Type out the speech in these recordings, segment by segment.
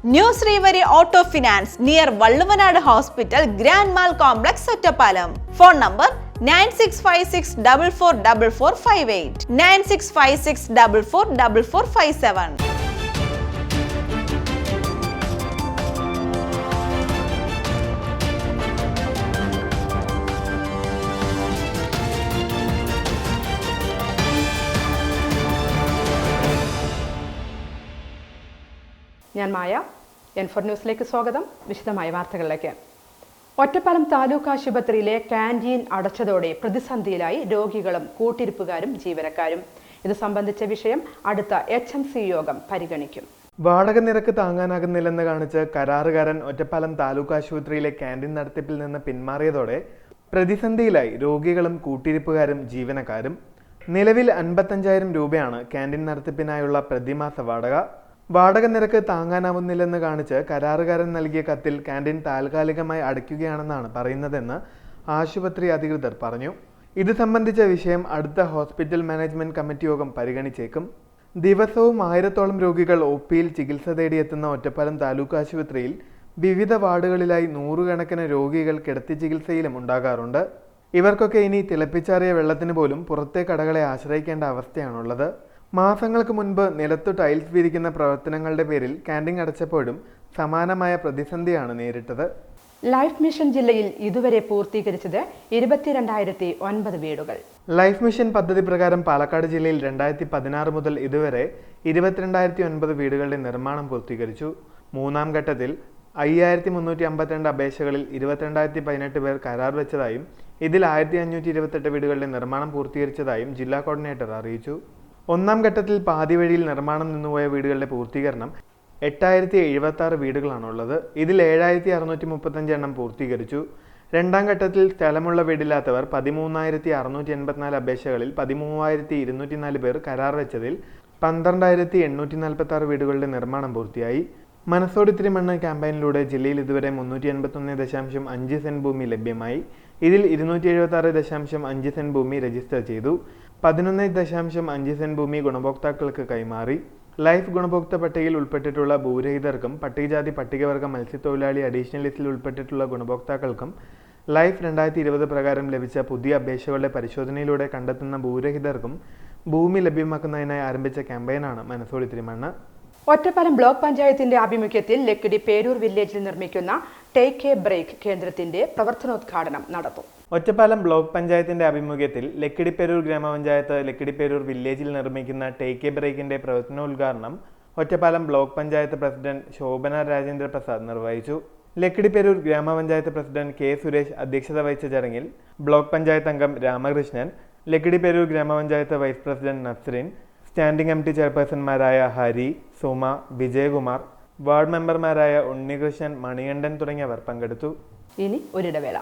New Srivari Auto Finance near Valluvanad Hospital, Grand Mall Complex, Sottapalam. Phone number 9656444458, 9656444457. ഞാൻ മായ, N4 ന്യൂസിലേക്ക് സ്വാഗതം. വിശദമായ വാർത്തകളിലേക്ക്. ഒറ്റപ്പാലം താലൂക്ക് ആശുപത്രിയിലെ ക്യാൻറ്റീൻ അടച്ചതോടെ പ്രതിസന്ധിയിലായി രോഗികളും കൂട്ടിരിപ്പുകാരും ജീവനക്കാരും. ഇത് സംബന്ധിച്ച വിഷയം അടുത്ത HMC യോഗം പരിഗണിക്കും. വാടക നിരക്ക് താങ്ങാനാകുന്നില്ലെന്ന് കാണിച്ച് കരാറുകാരൻ ഒറ്റപ്പാലം താലൂക്ക് ആശുപത്രിയിലെ ക്യാൻറ്റീൻ നടത്തിപ്പിൽ നിന്ന് പിന്മാറിയതോടെ പ്രതിസന്ധിയിലായി രോഗികളും കൂട്ടിരിപ്പുകാരും ജീവനക്കാരും. നിലവിൽ 55,000 രൂപയാണ് ക്യാൻറ്റീൻ നടത്തിപ്പിനായുള്ള പ്രതിമാസ വാടക. വാടക നിരക്ക് താങ്ങാനാവുന്നില്ലെന്ന് കാണിച്ച് കരാറുകാരൻ നൽകിയ കത്തിൽ ക്യാൻറ്റീൻ താൽക്കാലികമായി അടയ്ക്കുകയാണെന്നാണ് പറയുന്നതെന്ന് ആശുപത്രി അധികൃതർ പറഞ്ഞു. ഇത് സംബന്ധിച്ച വിഷയം അടുത്ത ഹോസ്പിറ്റൽ മാനേജ്മെന്റ് കമ്മിറ്റി യോഗം പരിഗണിച്ചേക്കും. ദിവസവും 1000-ഓളം രോഗികൾ OPയിൽ ചികിത്സ തേടിയെത്തുന്ന ഒറ്റപ്പാലം താലൂക്ക് ആശുപത്രിയിൽ വിവിധ വാർഡുകളിലായി 100 കണക്കിന് രോഗികൾ കിടത്തി ചികിത്സയിലും ഉണ്ടാകാറുണ്ട്. ഇവർക്കൊക്കെ ഇനി തിളപ്പിച്ചാറിയ വെള്ളത്തിന് പോലും പുറത്തെ കടകളെ ആശ്രയിക്കേണ്ട അവസ്ഥയാണുള്ളത്. മാസങ്ങൾക്ക് മുൻപ് നിലത്തു ടൈൽസ് വിരിക്കുന്ന പ്രവർത്തനങ്ങളുടെ പേരിൽ ക്യാൻറ്റീൻ അടച്ചപ്പോഴും സമാനമായ പ്രതിസന്ധിയാണ് നേരിട്ടത്. ലൈഫ് മിഷൻ ജില്ലയിൽ ഇതുവരെ പൂർത്തീകരിച്ചത് 22,009 വീടുകൾ. ലൈഫ് മിഷൻ പദ്ധതി പ്രകാരം പാലക്കാട് ജില്ലയിൽ 2016 മുതൽ ഇതുവരെ 22,009 വീടുകളുടെ നിർമ്മാണം പൂർത്തീകരിച്ചു. മൂന്നാം ഘട്ടത്തിൽ 5,352 അപേക്ഷകളിൽ 22,018 പേർ കരാർ വെച്ചതായും ഇതിൽ 1,528 വീടുകളുടെ നിർമ്മാണം പൂർത്തീകരിച്ചതായും ജില്ലാ കോർഡിനേറ്റർ അറിയിച്ചു. ഒന്നാം ഘട്ടത്തിൽ പാതി വഴിയിൽ നിർമ്മാണം നിന്നുപോയ വീടുകളുടെ പൂർത്തീകരണം 8,076 വീടുകളാണുള്ളത്. ഇതിൽ 7,635 എണ്ണം പൂർത്തീകരിച്ചു. രണ്ടാം ഘട്ടത്തിൽ സ്ഥലമുള്ള വീടില്ലാത്തവർ 13,684 അപേക്ഷകളിൽ 13,204 പേർ കരാർ വെച്ചതിൽ 12,846 വീടുകളുടെ നിർമ്മാണം പൂർത്തിയായി. മനസ്സോടിത്തിരി മണ്ണ് ക്യാമ്പയിനിലൂടെ ജില്ലയിൽ ഇതുവരെ 381.5 സെന്റ് ഭൂമി ലഭ്യമായി. ഇതിൽ 276.5 സെന്റ് ഭൂമി രജിസ്റ്റർ ചെയ്തു. 11.5 സെന്റ് ഭൂമി ഗുണഭോക്താക്കൾക്ക് കൈമാറി. ലൈഫ് ഗുണഭോക്തൃ പട്ടികയിൽ ഉൾപ്പെട്ടിട്ടുള്ള ഭൂരഹിതർക്കും പട്ടികജാതി പട്ടികവർഗ മത്സ്യത്തൊഴിലാളി അഡീഷണൽ ലിസ്റ്റിൽ ഉൾപ്പെട്ടിട്ടുള്ള ഗുണഭോക്താക്കൾക്കും ലൈഫ് 2020 പ്രകാരം ലഭിച്ച പുതിയ അപേക്ഷകളുടെ പരിശോധനയിലൂടെ കണ്ടെത്തുന്ന ഭൂരഹിതർക്കും ഭൂമി ലഭ്യമാക്കുന്നതിനായി ആരംഭിച്ച ക്യാമ്പയിനാണ് മനസ്സോടിത്തിരി മണ്ണ്. ഒറ്റപ്പാലം ബ്ലോക്ക് പഞ്ചായത്തിന്റെ ആഭിമുഖ്യത്തിൽ ലക്കിടി പേരൂർ വില്ലേജിൽ നിർമ്മിക്കുന്ന ടേക്ക് എ ബ്രേക്ക് കേന്ദ്രത്തിന്റെ പ്രവർത്തനോദ്ഘാടനം നടത്തും. ഒറ്റപ്പാലം ബ്ലോക്ക് പഞ്ചായത്തിന്റെ ആഭിമുഖ്യത്തിൽ ലക്കിടിപ്പേരൂർ ഗ്രാമപഞ്ചായത്ത് ലക്കിടിപ്പേരൂർ വില്ലേജിൽ നിർമ്മിക്കുന്ന ടേക്ക് എ ബ്രേക്കിന്റെ പ്രവർത്തനോദ്ഘാടനം ഒറ്റപ്പാലം ബ്ലോക്ക് പഞ്ചായത്ത് പ്രസിഡന്റ് ശോഭന രാജേന്ദ്ര പ്രസാദ് നിർവഹിച്ചു. ലക്കിടിപ്പേരൂർ ഗ്രാമപഞ്ചായത്ത് പ്രസിഡന്റ് K. സുരേഷ് അധ്യക്ഷത വഹിച്ച ചടങ്ങിൽ ബ്ലോക്ക് പഞ്ചായത്ത് അംഗം രാമകൃഷ്ണൻ, ലക്കിടിപ്പേരൂർ ഗ്രാമപഞ്ചായത്ത് vice president Nasrin, standing committee ചെയർപേഴ്സൺമാരായ ഹരി, സുമ, വിജയകുമാർ, വാർഡ് മെമ്പർമാരായ ഉണ്ണികൃഷ്ണൻ, മണികണ്ഠൻ തുടങ്ങിയവർ പങ്കെടുത്തു. ഇനി ഒരിടവേള.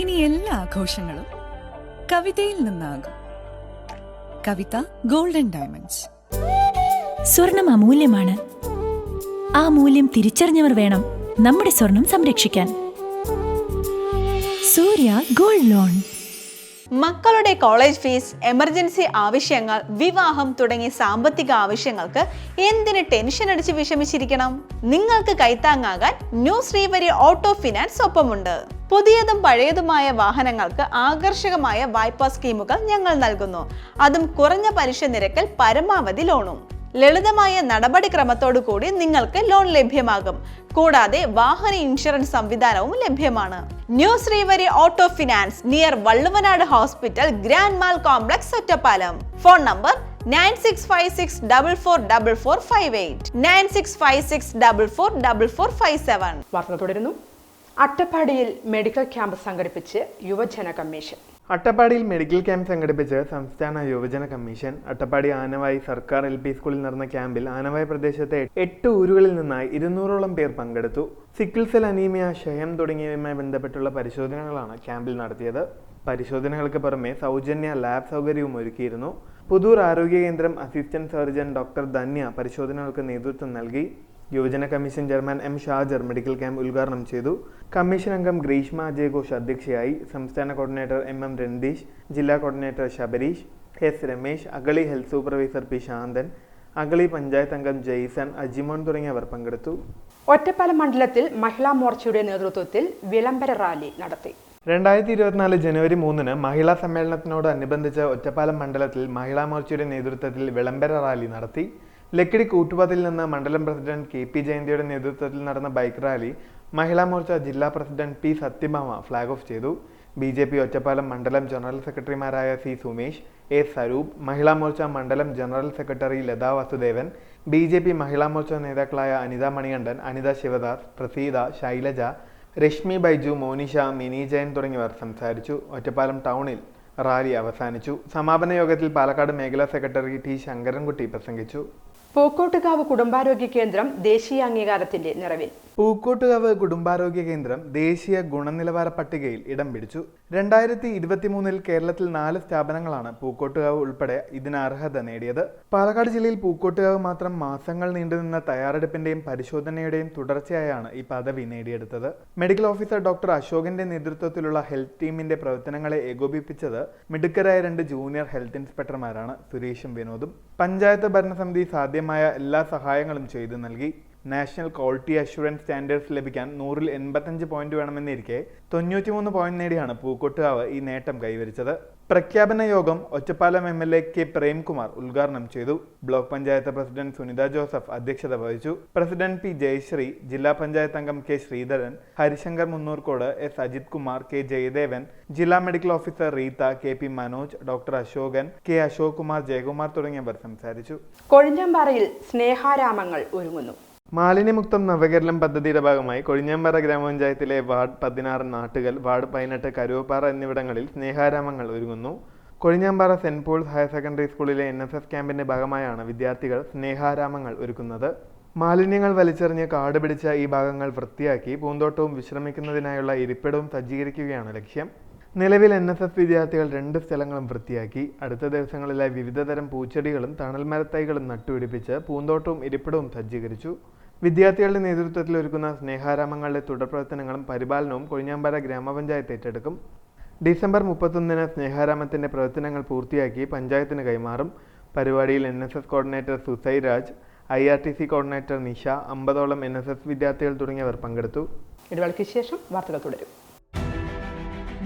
ഇനി എല്ലാ ആഘോഷങ്ങളും കവിതയിൽ നിന്നാകും. കവിത ഗോൾഡൻ ഡയമണ്ട്സ്. സ്വർണം അമൂല്യമാണ്. ആ മൂല്യം തിരിച്ചറിഞ്ഞവർ വേണം നമ്മുടെ സ്വർണം സംരക്ഷിക്കാൻ. സൂര്യ ഗോൾഡ് ലോൺ. മക്കളുടെ കോളേജ് ഫീസ്, എമർജൻസി ആവശ്യങ്ങൾ, വിവാഹം തുടങ്ങിയ സാമ്പത്തിക ആവശ്യങ്ങൾക്ക് എന്തിന് ടെൻഷൻ അടിച്ച് വിഷമിച്ചിരിക്കണം? നിങ്ങൾക്ക് കൈത്താങ്ങാകാൻ ന്യൂ ശ്രീവരി ഓട്ടോ ഫിനാൻസ് ഒപ്പമുണ്ട്. പുതിയതും പഴയതുമായ വാഹനങ്ങൾക്ക് ആകർഷകമായ വായ്പാ സ്കീമുകൾ ഞങ്ങൾ നൽകുന്നു. അതും കുറഞ്ഞ പലിശ നിരക്കിൽ പരമാവധി ലോണും. ലളിതമായ നടപടിക്രമത്തോടു കൂടി നിങ്ങൾക്ക് ലോൺ ലഭ്യമാകും. കൂടാതെ വാഹന ഇൻഷുറൻസ് സംവിധാനവും ലഭ്യമാണ്. New Srivari auto finance near Valluvanad hospital, grand mall complex, Ottapalam. Phone number 9656444458, 9656444457. വാർത്ത തുടരുന്നു. അട്ടപ്പാടിയിൽ മെഡിക്കൽ ക്യാമ്പ് സംഘടിപ്പിച്ച് യുവജന കമ്മീഷൻ. അട്ടപ്പാടിയിൽ മെഡിക്കൽ ക്യാമ്പ് സംഘടിപ്പിച്ച് സംസ്ഥാന യുവജന കമ്മീഷൻ. അട്ടപ്പാടി ആനവായി സർക്കാർ LP സ്കൂളിൽ നടന്ന ക്യാമ്പിൽ ആനവായി പ്രദേശത്തെ 8 ഊരുകളിൽ നിന്നായി 200ഓളം പേർ പങ്കെടുത്തു. സിക്കിൾ സെൽ അനീമിയ, ക്ഷയം തുടങ്ങിയവയുമായി ബന്ധപ്പെട്ടുള്ള പരിശോധനകളാണ് ക്യാമ്പിൽ നടത്തിയത്. പരിശോധനകൾക്ക് പുറമെ സൗജന്യ ലാബ് സൗകര്യവും ഒരുക്കിയിരുന്നു. പുതൂർ ആരോഗ്യ കേന്ദ്രം അസിസ്റ്റന്റ് സർജൻ ഡോക്ടർ ധന്യ പരിശോധനകൾക്ക് നേതൃത്വം നൽകി. യുവജന commission chairman M. Shajar medical camp ഉദ്ഘാടനം ചെയ്തു. കമ്മീഷൻ അംഗം ഗ്രീഷ്മ അജയഘോഷ് അധ്യക്ഷയായി. സംസ്ഥാന കോർഡിനേറ്റർ MM. രണ്ടീഷ്, ജില്ലാ coordinator Sabareesh, S. Ramesh, Agali health supervisor P. ശാന്തൻ, അഗളി പഞ്ചായത്ത് അംഗം ജെയ്സൺ, അജിമോൻ തുടങ്ങിയവർ പങ്കെടുത്തു. ഒറ്റപ്പാലം മണ്ഡലത്തിൽ മഹിളാ മോർച്ചയുടെ നേതൃത്വത്തിൽ വിളംബര റാലി നടത്തി. 2024 ജനുവരി 3 മഹിളാ സമ്മേളനത്തിനോടനുബന്ധിച്ച് ഒറ്റപ്പാലം മണ്ഡലത്തിൽ മഹിളാ മോർച്ചയുടെ നേതൃത്വത്തിൽ വിളംബര റാലി നടത്തി. ലക്കിടി കൂട്ടുപാതയിൽ നിന്ന് മണ്ഡലം പ്രസിഡന്റ് KP ജയന്തിയുടെ നേതൃത്വത്തിൽ നടന്ന ബൈക്ക് റാലി മഹിളാ മോർച്ച ജില്ലാ president P. Sathyabhama flag off ചെയ്തു. BJP ഒറ്റപ്പാലം മണ്ഡലം ജനറൽ സെക്രട്ടറിമാരായ C. സുമേഷ്, A. സരൂപ്, മഹിളാ മോർച്ച മണ്ഡലം general secretary Latha Vasudevan, BJP Mahila Morcha നേതാക്കളായ അനിത മണികണ്ഠൻ, അനിത ശിവദാസ്, പ്രസീത, ശൈലജ, രശ്മി ബൈജു, മോനിഷ, മിനി ജയൻ തുടങ്ങിയവർ സംസാരിച്ചു. ഒറ്റപ്പാലം ടൗണിൽ റാലി അവസാനിച്ചു. സമാപന യോഗത്തിൽ പാലക്കാട് മേഖലാ സെക്രട്ടറി T. ശങ്കരൻകുട്ടി പ്രസംഗിച്ചു. പൂക്കോട്ടുകാവ് കുടുംബാരോഗ്യ കേന്ദ്രം ദേശീയ അംഗീകാരത്തിന്റെ നിറവിൽ. പൂക്കോട്ടുകാവ് കുടുംബാരോഗ്യ കേന്ദ്രം ദേശീയ ഗുണനിലവാര പട്ടികയിൽ ഇടം പിടിച്ചു. 2023 കേരളത്തിൽ 4 സ്ഥാപനങ്ങളാണ് പൂക്കോട്ടുകാവ് ഉൾപ്പെടെ ഇതിന് അർഹത നേടിയത്. പാലക്കാട് ജില്ലയിൽ പൂക്കോട്ടുകാവ് മാത്രം മാസങ്ങൾ നീണ്ടുനിന്ന തയ്യാറെടുപ്പിന്റെയും പരിശോധനയുടെയും തുടർച്ചയായാണ് ഈ പദവി നേടിയെടുത്തത്. മെഡിക്കൽ ഓഫീസർ ഡോക്ടർ അശോകന്റെ നേതൃത്വത്തിലുള്ള ഹെൽത്ത് ടീമിന്റെ പ്രവർത്തനങ്ങളെ ഏകോപിപ്പിച്ചത് മിടുക്കരായ 2 ജൂനിയർ ഹെൽത്ത് ഇൻസ്പെക്ടർമാരാണ്, സുരേഷും വിനോദും. പഞ്ചായത്ത് ഭരണസമിതി സാധ്യമായ എല്ലാ സഹായങ്ങളും ചെയ്തു നൽകി. നാഷണൽ ക്വാളിറ്റി അഷുറൻസ് സ്റ്റാൻഡേർഡ്സ് ലഭിക്കാൻ 100-ൽ 85 പോയിന്റ് വേണമെന്നിരിക്കെ 93 പോയിന്റ് നേടിയാണ് പൂക്കോട്ടുകാവ് ഈ നേട്ടം കൈവരിച്ചത്. പ്രഖ്യാപന യോഗം ഒറ്റപ്പാലം MLA K. പ്രേംകുമാർ ഉദ്ഘാടനം ചെയ്തു. Block panchayat president Sunitha Joseph അധ്യക്ഷത വഹിച്ചു. President P. ജയശ്രീ, ജില്ലാ പഞ്ചായത്ത് അംഗം K. Sreedharan, Harishankar Munnurkode, S. Ajith Kumar, K. Jayadevan, ജില്ലാ medical officer Reetha, KP Manoj, doctor Ashokan, K. Ashok Kumar, Jayakumar തുടങ്ങിയവർ സംസാരിച്ചു. കൊഴിഞ്ഞാമ്പാറയിൽ സ്നേഹാരാമങ്ങൾ ഒരുങ്ങുന്നു. മാലിന്യമുക്തം നവകേരളം പദ്ധതിയുടെ ഭാഗമായി കൊഴിഞ്ഞാമ്പാറ ഗ്രാമപഞ്ചായത്തിലെ വാർഡ് 16 നാട്ടുകൽ, വാർഡ് 18 കരുവപ്പാറ എന്നിവിടങ്ങളിൽ സ്നേഹാരാമങ്ങൾ ഒരുങ്ങുന്നു. Kozhinjampara saint Paul's higher secondary സ്കൂളിലെ NSS ക്യാമ്പിന്റെ ഭാഗമായാണ് വിദ്യാർത്ഥികൾ സ്നേഹാരാമങ്ങൾ ഒരുക്കുന്നത്. മാലിന്യങ്ങൾ വലിച്ചെറിഞ്ഞ് കാട് പിടിച്ച ഈ ഭാഗങ്ങൾ വൃത്തിയാക്കി പൂന്തോട്ടവും വിശ്രമിക്കുന്നതിനായുള്ള ഇരിപ്പിടവും സജ്ജീകരിക്കുകയാണ് ലക്ഷ്യം. നിലവിൽ NSS വിദ്യാർത്ഥികൾ 2 സ്ഥലങ്ങളും വൃത്തിയാക്കി. അടുത്ത ദിവസങ്ങളിലായി വിവിധതരം പൂച്ചെടികളും തണൽമരത്തൈകളും നട്ടുപിടിപ്പിച്ച് പൂന്തോട്ടവും ഇരിപ്പിടവും സജ്ജീകരിച്ചു. വിദ്യാർത്ഥികളുടെ നേതൃത്വത്തിൽ ഒരുക്കുന്ന സ്നേഹാരാമങ്ങളുടെ തുടർ പ്രവർത്തനങ്ങളും പരിപാലനവും കൊഴിഞ്ഞാമ്പാറ ഗ്രാമപഞ്ചായത്ത് ഏറ്റെടുക്കും. ഡിസംബർ 31 സ്നേഹാരാമത്തിന്റെ പ്രവർത്തനങ്ങൾ പൂർത്തിയാക്കി പഞ്ചായത്തിന് കൈമാറും. പരിപാടിയിൽ NSS coordinator Susai Raj, IRTC coordinator Nisha, 50ഓളം NSS വിദ്യാർത്ഥികൾ തുടങ്ങിയവർ പങ്കെടുത്തു. ഇടവേളയ്ക്ക് ശേഷം വാർത്തകൾ തുടരും.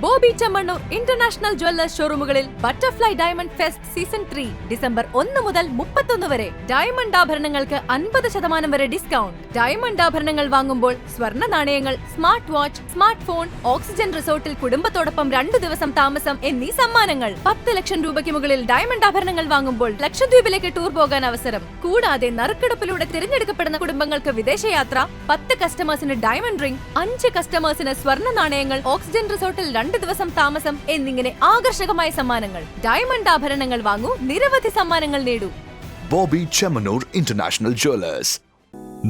ബോബി ചെമ്മണ്ണൂർ ഇന്റർനാഷണൽ ജ്വല്ലേഴ്സ് ഷോറൂമുകളിൽ butterfly diamond fest season 3 December 1 മുതൽ 31 വരെ. ഡയമണ്ട് ആഭരണങ്ങൾക്ക് 50% വരെ ഡിസ്കൗണ്ട്. ഡയമണ്ട് ആഭരണങ്ങൾ വാങ്ങുമ്പോൾ സ്വർണ്ണ നാണയങ്ങൾ, smart watch, smart phone, oxygen റിസോർട്ടിൽ കുടുംബത്തോടൊപ്പം 2 ദിവസം താമസം എന്നീ സമ്മാനങ്ങൾ. 10 ലക്ഷം രൂപയ്ക്ക് മുകളിൽ ഡയമണ്ട് ആഭരണങ്ങൾ വാങ്ങുമ്പോൾ ലക്ഷദ്വീപിലേക്ക് ടൂർ പോകാൻ അവസരം. കൂടാതെ നറുക്കെടുപ്പിലൂടെ തിരഞ്ഞെടുക്കപ്പെടുന്ന കുടുംബങ്ങൾക്ക് വിദേശയാത്ര, 10 കസ്റ്റമേഴ്സിന് ഡയമണ്ട് റിംഗ്, 5 കസ്റ്റമേഴ്സിന് സ്വർണ്ണ നാണയങ്ങൾ, ഓക്സിജൻ റിസോർട്ടിൽ 2 ദിവസം താമസം എന്നിങ്ങനെ ആകർഷകമായ സമ്മാനങ്ങൾ. ഡയമണ്ട് ആഭരണങ്ങൾ വാങ്ങൂ, നിരവധി സമ്മാനങ്ങൾ നേടൂ. Bobby Chemmanur international Jewellers.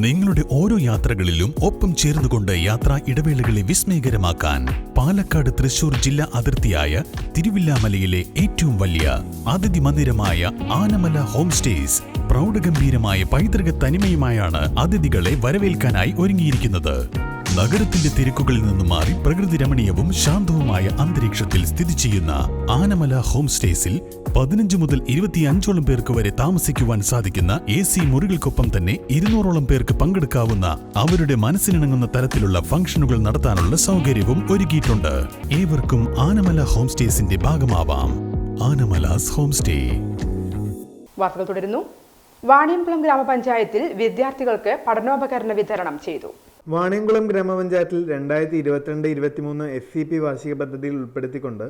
നിങ്ങളുടെ ഓരോ യാത്രകളിലും ഒപ്പം ചേർന്നുകൊണ്ട് യാത്രാ ഇടവേളകളെ വിസ്മയകരമാക്കാൻ പാലക്കാട് തൃശൂർ ജില്ലാ അതിർത്തിയായ തിരുവില്ലാമലയിലെ ഏറ്റവും വലിയ അതിഥി മന്ദിരമായ ആനമല ഹോം സ്റ്റേസ് പ്രൗഢഗംഭീരമായ പൈതൃക തനിമയുമായാണ് അതിഥികളെ വരവേൽക്കാനായി ഒരുങ്ങിയിരിക്കുന്നത്. നഗരത്തിന്റെ തിരക്കുകളിൽ നിന്നും മാറി പ്രകൃതി രമണീയവും ശാന്തവുമായ അന്തരീക്ഷത്തിൽ സ്ഥിതി ചെയ്യുന്ന ആനമല ഹോം സ്റ്റേസിൽ 15 മുതൽ 25ഓളം പേർക്ക് വരെ താമസിക്കുവാൻ സാധിക്കുന്ന AC മുറികൾക്കൊപ്പം തന്നെ 200ഓളം പേർക്ക് പങ്കെടുക്കാവുന്ന അവരുടെ മനസ്സിനിണങ്ങുന്ന തരത്തിലുള്ള ഫംഗ്ഷനുകൾ നടത്താനുള്ള സൗകര്യവും ഒരുക്കിയിട്ടുണ്ട്. ഏവർക്കും ആനമല ഹോം സ്റ്റേസിന്റെ ഭാഗമാവാം. Anamalas home stay. വാർത്തകൾ തുടരുന്നു. വാണിയംകുളം ഗ്രാമപഞ്ചായത്തിൽ വിദ്യാർത്ഥികൾക്ക് പഠനോപകരണ വിതരണം ചെയ്തു. വാണിയംകുളം ഗ്രാമപഞ്ചായത്തിൽ 2022-23 SCP വാർഷിക പദ്ധതിയിൽ ഉൾപ്പെടുത്തിക്കൊണ്ട്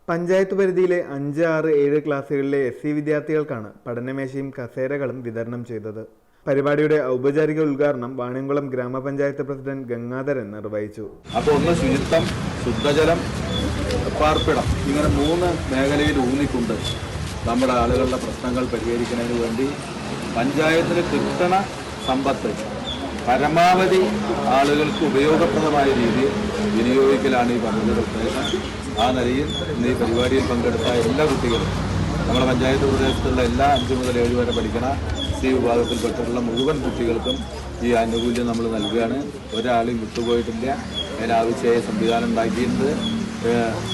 പഞ്ചായത്ത് പരിധിയിലെ 5, 6, 7 ക്ലാസ്സുകളിലെ SC വിദ്യാർത്ഥികൾക്കാണ് പഠനമേശയും കസേരകളും വിതരണം ചെയ്തത്. പരിപാടിയുടെ ഔപചാരിക ഉദ്ഘാടനം വാണിയംകുളം ഗ്രാമപഞ്ചായത്ത് പ്രസിഡന്റ് ഗംഗാധരൻ നിർവഹിച്ചു. അപ്പോൾ ഒന്ന് ശുചിത്വം, ശുദ്ധജലം, പാർപ്പിടം, ഇങ്ങനെ 3 മേഖലയിൽ ഊന്നിക്കൊണ്ട് നമ്മുടെ ആളുകളുടെ പ്രശ്നങ്ങൾ പരിഹരിക്കുന്നതിന് വേണ്ടി പഞ്ചായത്തിന് കിട്ടണ സമ്പത്ത് പരമാവധി ആളുകൾക്ക് ഉപയോഗപ്രദമായ രീതിയിൽ വിനിയോഗിക്കലാണ് ഈ പദ്ധതിയുടെ ഉദ്ദേശം. ആ നിലയിൽ ഇന്ന് ഈ പരിപാടിയിൽ പങ്കെടുത്ത എല്ലാ കുട്ടികളും, നമ്മുടെ പഞ്ചായത്ത് പ്രദേശത്തുള്ള എല്ലാ 5 മുതൽ 7 വരെ പഠിക്കുന്ന സി വിഭാഗത്തിൽപ്പെട്ടിട്ടുള്ള മുഴുവൻ കുട്ടികൾക്കും ഈ ആനുകൂല്യം നമ്മൾ നൽകുകയാണ്. ഒരാളും വിട്ടുപോയിട്ടില്ല. അതിനാവശ്യമായ സംവിധാനം ഉണ്ടാക്കിയിട്ടുണ്ട്.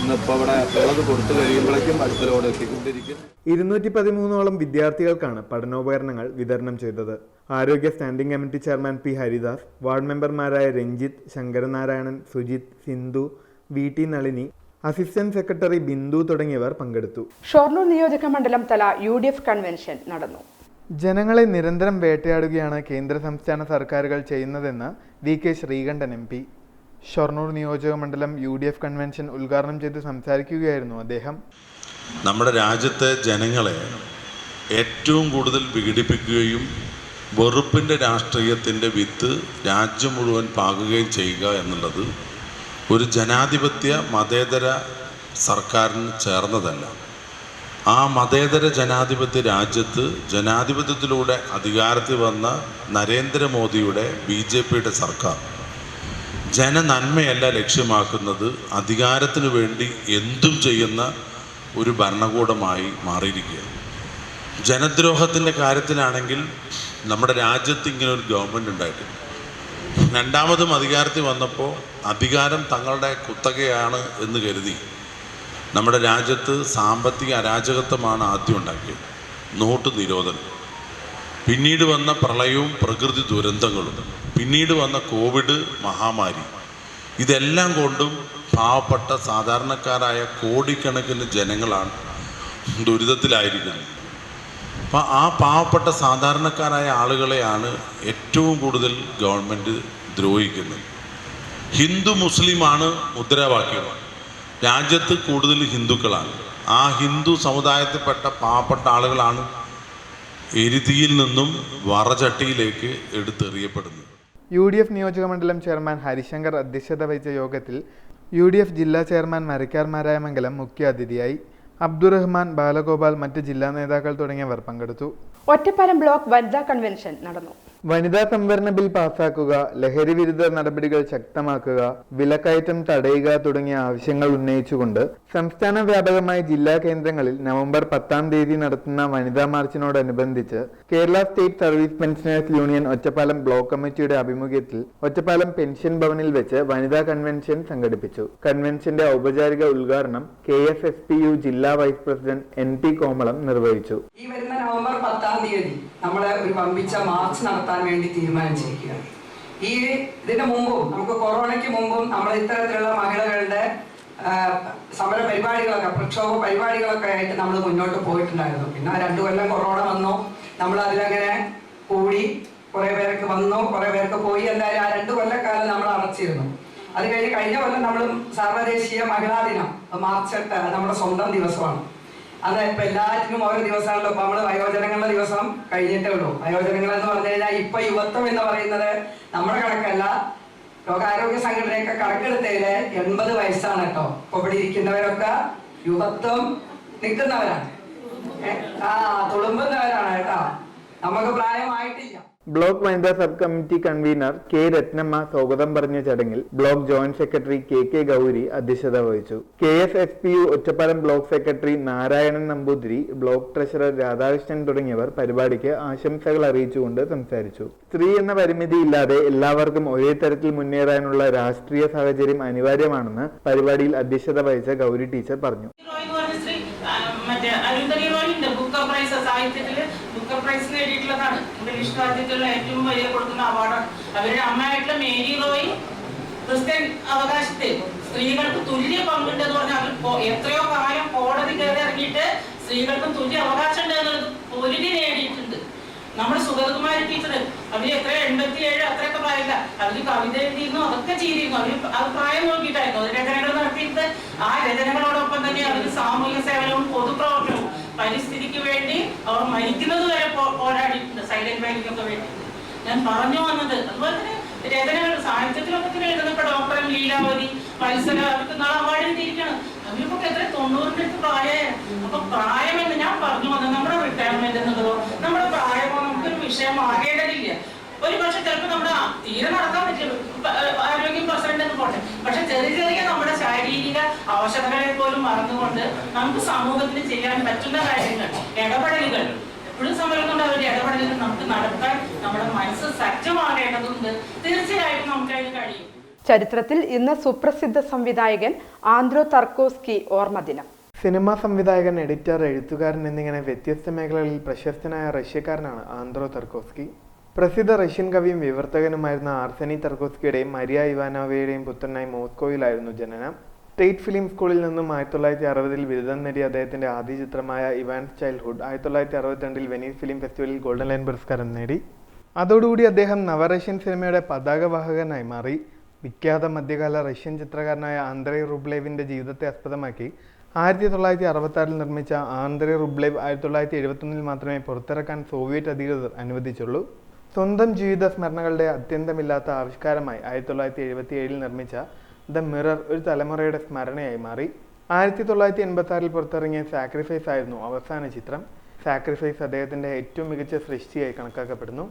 ഇന്നിപ്പോൾ ഇവിടെ ഉള്ളത് കൊടുത്തു കഴിയുമ്പോഴേക്കും അടുത്തലോടെ എത്തിക്കൊണ്ടിരിക്കും. 213ഓളം വിദ്യാർത്ഥികൾക്കാണ് പഠനോപകരണങ്ങൾ വിതരണം ചെയ്തത്. ആരോഗ്യ standing committee chairman P Haridas, ward മെമ്പർമാരായ Ranjith, Sankaranarayanan, Sujith, Sindhu, V T Nalini, assistant secretary Bindu തുടങ്ങിയവർ പങ്കെടുത്തു. ഷൊർണൂർ നിയോജക മണ്ഡലം തല UDF കൺവെൻഷൻ നടന്നു. ജനങ്ങളെ നിരന്തരം വേട്ടയാടുകയാണ് കേന്ദ്ര സംസ്ഥാന സർക്കാരുകൾ ചെയ്യുന്നതെന്ന് VK ശ്രീകണ്ഠൻ MP. ഷൊർണൂർ നിയോജക മണ്ഡലം UDF കൺവെൻഷൻ ഉദ്ഘാടനം ചെയ്ത് സംസാരിക്കുകയായിരുന്നു അദ്ദേഹം. നമ്മുടെ രാജ്യത്തെ ജനങ്ങളെ ഏറ്റവും കൂടുതൽ വിഘടിപ്പിക്കുകയും വെറുപ്പിൻ്റെ രാഷ്ട്രീയത്തിൻ്റെ വിത്ത് രാജ്യം മുഴുവൻ പാകുകയും ചെയ്യുക എന്നുള്ളത് ഒരു ജനാധിപത്യ മതേതര സർക്കാരിന് ചേർന്നതല്ല. ആ മതേതര ജനാധിപത്യ രാജ്യത്ത് ജനാധിപത്യത്തിലൂടെ അധികാരത്തിൽ വന്ന നരേന്ദ്രമോദിയുടെ BJPയുടെ സർക്കാർ ജനനന്മയല്ല ലക്ഷ്യമാക്കുന്നത്, അധികാരത്തിന് വേണ്ടി എന്തും ചെയ്യുന്ന ഒരു ഭരണകൂടമായി മാറിയിരിക്കുകയാണ്. ജനദ്രോഹത്തിൻ്റെ കാര്യത്തിലാണെങ്കിൽ നമ്മുടെ രാജ്യത്ത് ഇങ്ങനെ ഒരു ഗവൺമെൻറ് ഉണ്ടായിട്ടില്ല. രണ്ടാമതും അധികാരത്തിൽ വന്നപ്പോൾ അധികാരം തങ്ങളുടെ കുത്തകയാണ് എന്ന് കരുതി നമ്മുടെ രാജ്യത്ത് സാമ്പത്തിക അരാജകത്വമാണ് ആദ്യം ഉണ്ടാക്കിയത്. നോട്ട് നിരോധനം, പിന്നീട് വന്ന പ്രളയവും പ്രകൃതി ദുരന്തങ്ങളും, പിന്നീട് വന്ന കോവിഡ് മഹാമാരി, ഇതെല്ലാം കൊണ്ടും പാവപ്പെട്ട സാധാരണക്കാരായ കോടിക്കണക്കിന് ജനങ്ങളാണ് ദുരിതത്തിലായിരിക്കുന്നത്. അപ്പം ആ പാവപ്പെട്ട സാധാരണക്കാരായ ആളുകളെയാണ് ഏറ്റവും കൂടുതൽ ഗവൺമെൻറ് ദ്രോഹിക്കുന്നത്. ഹിന്ദു മുസ്ലിമാണ് മുദ്രാവാക്യം. രാജ്യത്ത് കൂടുതൽ ഹിന്ദുക്കളാണ്. ആ ഹിന്ദു സമുദായത്തിൽപ്പെട്ട പാവപ്പെട്ട ആളുകളാണ് എരുതിയിൽ നിന്നും വറചട്ടിയിലേക്ക് എടുത്തെറിയപ്പെടുന്നത്. UDF നിയോജക മണ്ഡലം ചെയർമാൻ ഹരിശങ്കർ അധ്യക്ഷത വഹിച്ച യോഗത്തിൽ UDF ജില്ലാ ചെയർമാൻ മരക്കാർ മാരായമംഗലം മുഖ്യാതിഥിയായി. അബ്ദുറഹ്മാൻ, ബാലഗോപാൽ, മറ്റ് ജില്ലാ നേതാക്കൾ തുടങ്ങിയവർ പങ്കെടുത്തു. ഒറ്റപ്പാലം ബ്ലോക്ക് വനിതാ കൺവെൻഷൻ നടന്നു. വനിതാ സംവരണ ബിൽ പാസാക്കുക, ലഹരി വിരുദ്ധ നടപടികൾ ശക്തമാക്കുക, വിലക്കയറ്റം തടയുക തുടങ്ങിയ ആവശ്യങ്ങൾ ഉന്നയിച്ചുകൊണ്ട് സംസ്ഥാന വ്യാപകമായി ജില്ലാ കേന്ദ്രങ്ങളിൽ നവംബർ 10-ാം തീയതി നടത്തുന്ന വനിതാ മാർച്ചിനോടനുബന്ധിച്ച് Kerala state service pensioners union Ottapalam block കമ്മിറ്റിയുടെ ആഭിമുഖ്യത്തിൽ ഒറ്റപ്പാലം പെൻഷൻ ഭവനിൽ വെച്ച് വനിതാ കൺവെൻഷൻ സംഘടിപ്പിച്ചു. കൺവെൻഷന്റെ ഔപചാരിക ഉദ്ഘാടനം KSSPU ജില്ലാ വൈസ് പ്രസിഡന്റ് NP കോമളം നിർവഹിച്ചു. ഈ വരുന്ന നവംബർ 10-ാം തീയതി നമ്മൾ ഒരു വമ്പിച്ച മാർച്ച് നടത്താൻ വേണ്ടി തീരുമാനിച്ചിരിക്കുകയാണ്. ഇതിന് മുമ്പും, നമുക്ക് കൊറോണയ്ക്ക് മുമ്പും നമ്മൾ ഇത്തരത്തിലുള്ള മഹിളകളുടെ സമര പരിപാടികളൊക്കെ, പ്രക്ഷോഭ പരിപാടികളൊക്കെ ആയിട്ട് നമ്മൾ മുന്നോട്ട് പോയിട്ടുണ്ടായിരുന്നു. പിന്നെ 2 കൊല്ലം കൊറോണ വന്നു, നമ്മൾ അതിലങ്ങനെ കൂടി, കുറെ പേർക്ക് വന്നു, കുറെ പേർക്ക് പോയി. എന്തായാലും ആ 2 കൊല്ലക്കാലം നമ്മൾ അടച്ചിരുന്നു. അത് കഴിഞ്ഞ കൊല്ലം നമ്മൾ സർവ്വദേശീയ മഹിളാ ദിനം മാർച്ച് 8 നമ്മുടെ സ്വന്തം ദിവസമാണ്. അത് ഇപ്പൊ എല്ലാറ്റിനും ഓരോ ദിവസമാണല്ലോ. ഇപ്പൊ നമ്മള് വയോജനങ്ങളുടെ ദിവസം കഴിഞ്ഞിട്ടേ ഉള്ളൂ. വയോജനങ്ങൾ എന്ന് പറഞ്ഞു കഴിഞ്ഞാൽ ഇപ്പൊ യുവത്വം എന്ന് പറയുന്നത് നമ്മുടെ കണക്കല്ല, ലോകാരോഗ്യ സംഘടനയൊക്കെ കണക്കെടുത്തതില് 80 വയസ്സാണ് കേട്ടോ. ഇപ്പൊ ഇവിടെ ഇരിക്കുന്നവരൊക്കെ യുവത്വം നിൽക്കുന്നവരാണ്, തുളുമ്പുന്നവരാണ് കേട്ടോ. നമുക്ക് പ്രായമായിട്ടില്ല. ബ്ലോക്ക് വനിതാ sub committee convener K Ratnamma സ്വാഗതം പറഞ്ഞ ചടങ്ങിൽ block joint secretary KK Gauri അധ്യക്ഷത വഹിച്ചു. KSSPU Ottapalam block secretary Narayanan Namboothiri, block treasurer Radhakrishnan തുടങ്ങിയവർ പരിപാടിക്ക് ആശംസകൾ അറിയിച്ചുകൊണ്ട് സംസാരിച്ചു. സ്ത്രീ എന്ന പരിമിതിയില്ലാതെ എല്ലാവർക്കും ഒരേ തരത്തിൽ മുന്നേറാനുള്ള രാഷ്ട്രീയ സാഹചര്യം അനിവാര്യമാണെന്ന് പരിപാടിയിൽ അധ്യക്ഷത വഹിച്ച ഗൗരി ടീച്ചർ പറഞ്ഞു. പ്രൈസ് നേടിയിട്ടുള്ളതാണ്. ഇംഗ്ലീഷ് രാജ്യത്തുള്ള ഏറ്റവും വലിയ കൊടുക്കുന്ന അവാർഡാണ്. അവരുടെ അമ്മയായിട്ടുള്ള മേരി റോയ് ക്രിസ്ത്യൻ അവകാശത്തിൽ സ്ത്രീകൾക്ക് തുല്യ പങ്കുണ്ടെന്ന് പറഞ്ഞാൽ അവർ എത്രയോ കാലം കോടതി കയറി ഇറങ്ങിയിട്ട് സ്ത്രീകൾക്കും തുല്യ അവകാശം ഉണ്ട് എന്നുള്ളത് പൊരുതി നേടിയിട്ടുണ്ട്. നമ്മുടെ സുഗതകുമാരി ടീച്ചർ, അവര് എത്ര 87 അത്രയൊക്കെ പ്രായമില്ല, അവര് കവിത എഴുതിയിരുന്നു, അതൊക്കെ ചെയ്തിരുന്നു. അവര് അത് പ്രായം നോക്കിയിട്ടായിരുന്നു അത് രചനകൾ നടത്തിയിട്ട്. ആ രചനകളോടൊപ്പം തന്നെ അവര് സാമൂഹിക സേവനവും പൊതുപ്രവർത്തനവും പരിസ്ഥിതിക്ക് വേണ്ടി അവർ മരിക്കുന്നത് വരെ പോരാടിയിട്ടുണ്ട്, സൈലന്റ് വാലിക്കൊക്കെ വേണ്ടി. ഞാൻ പറഞ്ഞു വന്നത്. അതുപോലെ തന്നെ രചനകൾ സാഹിത്യത്തിലൊക്കെ എഴുതുന്ന ഇപ്പൊ ഡോക്ടർ ലീലാവതി, മത്സര, അവർക്ക് നാളെ അവാർഡ് കിട്ടിയിരിക്കുകയാണ്. അവരിപ്പൊക്കെ എത്ര 90-ന്റെ അടുത്ത് പ്രായമായ. അപ്പൊ പ്രായമെന്ന് ഞാൻ പറഞ്ഞു വന്നത് നമ്മുടെ റിട്ടയർമെന്റ് എന്നുള്ളതോ നമ്മുടെ പ്രായമോ നമുക്കൊരു വിഷയം ആകേണ്ടതില്ല. ഒരു പക്ഷെ ചിലപ്പോൾ നമ്മുടെ തീരെ നടക്കാൻ പറ്റില്ല, ആരോഗ്യ പ്രസിഡന്റ് എന്ന് പോട്ടെ, പക്ഷെ ചെറിയ ചെറിയ നമ്മുടെ ശാരീരിക അവശതകളെ പോലും മറന്നുകൊണ്ട് നമുക്ക് സമൂഹത്തിന് ചെയ്യാൻ പറ്റുന്ന കാര്യങ്ങൾ, ഇടപെടലുകൾ, എപ്പോഴും സമരം കൊണ്ട് അവരുടെ ഇടപെടലുകൾ നമുക്ക് നടത്താൻ നമ്മുടെ മനസ്സ് സജ്ജമാകേണ്ടതുണ്ട്. തീർച്ചയായിട്ടും നമുക്ക് അതിന് കഴിയും. ചരിത്രത്തിൽ ഇന്ന് സുപ്രസിദ്ധ സംവിധായകൻ ആന്ത്രോ തർക്കോസ്കി ഓർമ്മദിനം. സിനിമാ സംവിധായകൻ, എഡിറ്റർ, എഴുത്തുകാരൻ എന്നിങ്ങനെ വ്യത്യസ്ത മേഖലകളിൽ പ്രശസ്തനായ റഷ്യക്കാരനാണ് ആന്ത്രോ തർക്കോസ്കി. പ്രസിദ്ധ റഷ്യൻ കവിയും വിവർത്തകനുമായിരുന്ന ആർസനി തർക്കോസ്കിയുടെയും മരിയ ഇവാനോവയുടെയും പുത്രനായി മോസ്കോയിലായിരുന്നു ജനനം. സ്റ്റേറ്റ് ഫിലിം സ്കൂളിൽ നിന്നും 1960 ബിരുദം നേടിയ അദ്ദേഹത്തിന്റെ ആദ്യ ചിത്രമായ ഇവാൻസ് ചൈൽഡ്ഹുഡ് 1962 വെനീസ് ഫിലിം ഫെസ്റ്റിവലിൽ ഗോൾഡൻ ലയൺ പുരസ്കാരം നേടി. അതോടുകൂടി അദ്ദേഹം നവറഷ്യൻ സിനിമയുടെ പതാകവാഹകനായി മാറി. വിഖ്യാത മധ്യകാല റഷ്യൻ ചിത്രകാരനായ ആന്ദ്രേ റുബ്ലേവിന്റെ ജീവിതത്തെ ആസ്പദമാക്കി 1966 നിർമ്മിച്ച ആന്ദ്രേ റുബ്ലേവ് 1971 മാത്രമേ പുറത്തിറക്കാൻ സോവിയറ്റ് അധികൃതർ അനുവദിച്ചുള്ളൂ. സ്വന്തം ജീവിത സ്മരണകളുടെ അത്യന്തമില്ലാത്ത ആവിഷ്കാരമായി 1977 നിർമ്മിച്ച ദ മിറർ ഒരു തലമുറയുടെ സ്മരണയായി മാറി. 1986 പുറത്തിറങ്ങിയ സാക്രിഫൈസ് ആയിരുന്നു അവസാന ചിത്രം. സാക്രിഫൈസ് അദ്ദേഹത്തിന്റെ ഏറ്റവും മികച്ച സൃഷ്ടിയായി കണക്കാക്കപ്പെടുന്നു.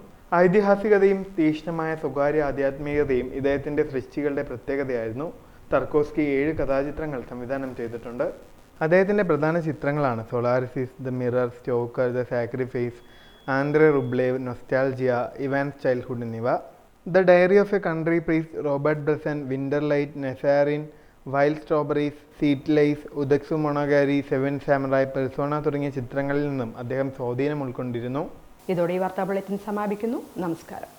ഐതിഹാസികതയും തീക്ഷ്ണമായ സ്വകാര്യ ആധ്യാത്മികതയും ഇദ്ദേഹത്തിന്റെ സൃഷ്ടികളുടെ പ്രത്യേകതയായിരുന്നു. തർക്കോസ്കി 7 കഥാചിത്രങ്ങൾ സംവിധാനം ചെയ്തിട്ടുണ്ട്. അദ്ദേഹത്തിന്റെ പ്രധാന ചിത്രങ്ങളാണ് Solaris, the Mirror, Stalker, the Sacrifice, Andrei Rublev, Nostalgia, Ivan's Childhood എന്നിവ. The Diary of a Country Priest, Robert Bresson, Winter Light, Nazarin, Wild Strawberries, സീറ്റ് ലൈസ്, ഉദക്സു മൊണോഗാരി, 7 സാമുറായ്, പെർസോണ തുടങ്ങിയ ചിത്രങ്ങളിൽ നിന്നും അദ്ദേഹം സ്വാധീനം ഉൾക്കൊണ്ടിരുന്നു. ഇതോടെ ഈ വാർത്താ ബുള്ളറ്റിൻ സമാപിക്കുന്നു. നമസ്കാരം.